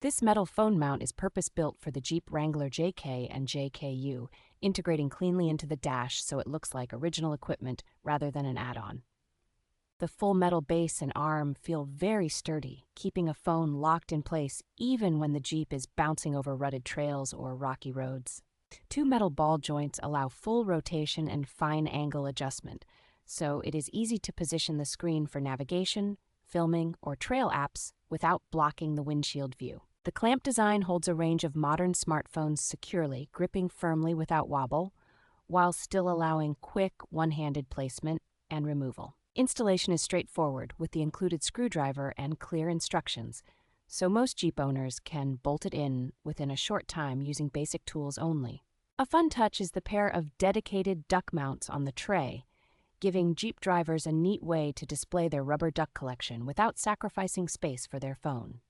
This metal phone mount is purpose-built for the Jeep Wrangler JK and JKU, integrating cleanly into the dash so it looks like original equipment rather than an add-on. The full metal base and arm feel very sturdy, keeping a phone locked in place even when the Jeep is bouncing over rutted trails or rocky roads. Two metal ball joints allow full rotation and fine angle adjustment, so it is easy to position the screen for navigation, filming, or trail apps without blocking the windshield view. The clamp design holds a range of modern smartphones securely, gripping firmly without wobble, while still allowing quick one-handed placement and removal. Installation is straightforward with the included screwdriver and clear instructions, so most Jeep owners can bolt it in within a short time using basic tools only. A fun touch is the pair of dedicated duck mounts on the tray, giving Jeep drivers a neat way to display their rubber duck collection without sacrificing space for their phone.